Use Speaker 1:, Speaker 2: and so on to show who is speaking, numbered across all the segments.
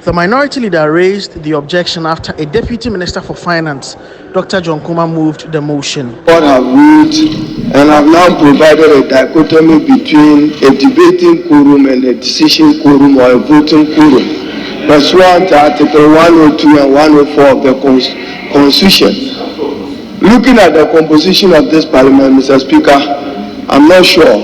Speaker 1: The minority leader raised the objection after a Deputy Minister for Finance, Dr. John Kuma, moved the motion.
Speaker 2: What have ruled and have now provided a dichotomy between a debating quorum and a decision quorum or a voting quorum, pursuant to Article 102 and 104 of the Constitution. Looking at the composition of this Parliament, Mr. Speaker, I'm not sure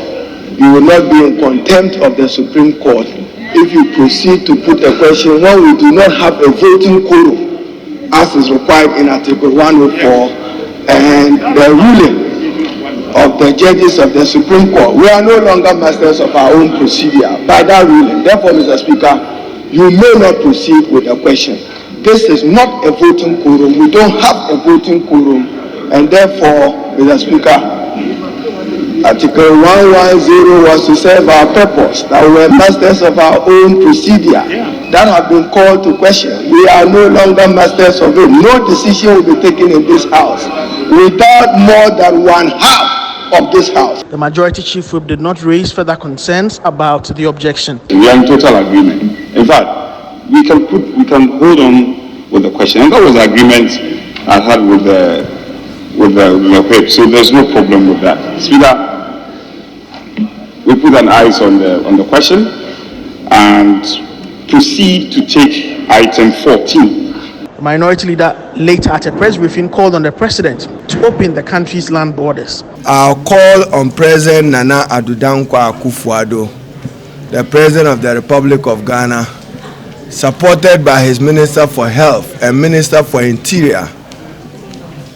Speaker 2: you will not be in contempt of the Supreme Court if you proceed to put a question when we do not have a voting quorum as is required in Article 104 and the ruling of the judges of the Supreme Court. We are no longer masters of our own procedure by that ruling. Therefore, Mr. Speaker, you may not proceed with the question. This is not a voting quorum. We don't have a voting quorum, and therefore, Mr. Speaker, Article 110 was to serve our purpose, that we were masters of our own procedure. That have been called to question. We are no longer masters of it. No decision will be taken in this House without more than one half of this House.
Speaker 1: The Majority Chief Whip did not raise further concerns about the objection.
Speaker 3: We are in total agreement. In fact, we can hold on with the question. And that was the agreement I had with the whip, so there's no problem with that. Speaker, we put an eyes on the question and proceed to take item 14.
Speaker 1: The minority leader later at a press briefing called on the president to open the country's land borders.
Speaker 2: Our call on President Nana Addo Dankwa Akufo-Addo, the President of the Republic of Ghana, supported by his Minister for Health and Minister for Interior,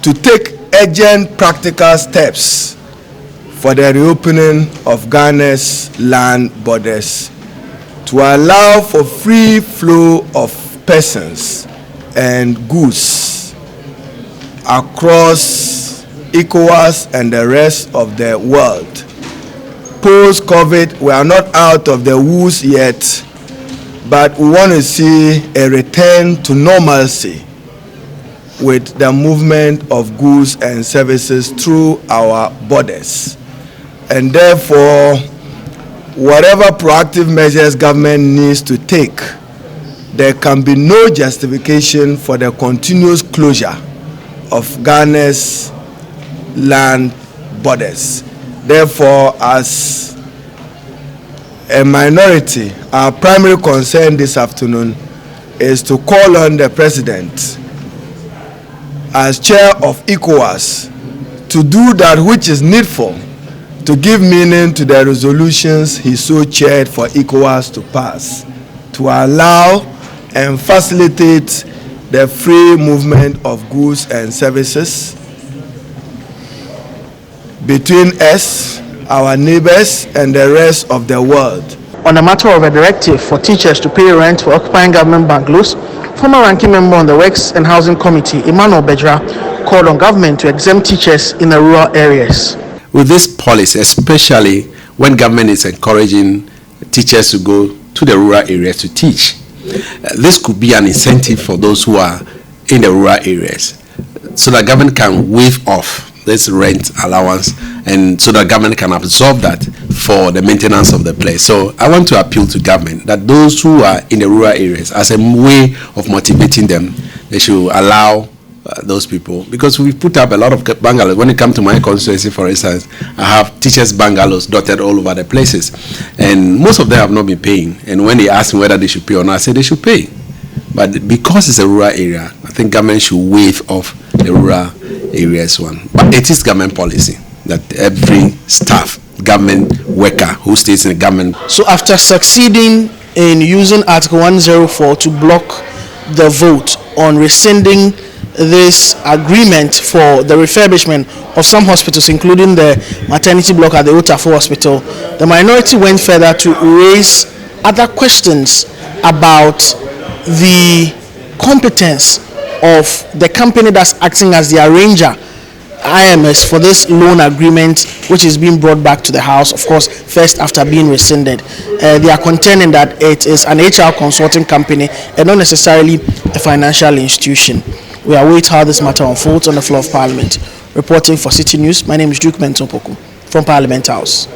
Speaker 2: to take urgent practical steps for the reopening of Ghana's land borders to allow for free flow of persons and goods across ECOWAS and the rest of the world. Post-COVID, we are not out of the woods yet, but we want to see a return to normalcy with the movement of goods and services through our borders. And therefore, whatever proactive measures government needs to take, there can be no justification for the continuous closure of Ghana's land borders. Therefore, as a minority, our primary concern this afternoon is to call on the President as chair of ECOWAS to do that which is needful to give meaning to the resolutions he so chaired for ECOWAS to pass, to allow and facilitate the free movement of goods and services between us, our neighbors, and the rest of the world.
Speaker 1: On the matter of a directive for teachers to pay rent for occupying government bungalows, former ranking member on the Works and Housing Committee, Emmanuel Bejra, called on government to exempt teachers in the rural areas.
Speaker 4: With this policy, especially when government is encouraging teachers to go to the rural areas to teach, this could be an incentive for those who are in the rural areas, so that government can waive off this rent allowance, and so that government can absorb that for the maintenance of the place. So I want to appeal to government that those who are in the rural areas, as a way of motivating them, they should allow those people, because we put up a lot of bungalows. When it comes to my constituency, for instance, I have teachers' bungalows dotted all over the places, and most of them have not been paying. And when they ask me whether they should pay or not, I say they should pay. But because it's a rural area, I think government should waive off the rural areas one. But it is government policy that every staff, government worker who stays in the government.
Speaker 1: So after succeeding in using Article 104 to block the vote on rescinding this agreement for the refurbishment of some hospitals, including the maternity block at the Otafo Hospital, the minority went further to raise other questions about the competence of the company that's acting as the arranger, IMS, for this loan agreement, which is being brought back to the House, of course, first after being rescinded. They are contending that it is an HR consulting company and not necessarily a financial institution. We await how this matter unfolds on the floor of Parliament. Reporting for City News, my name is Duke Mentopoku from Parliament House.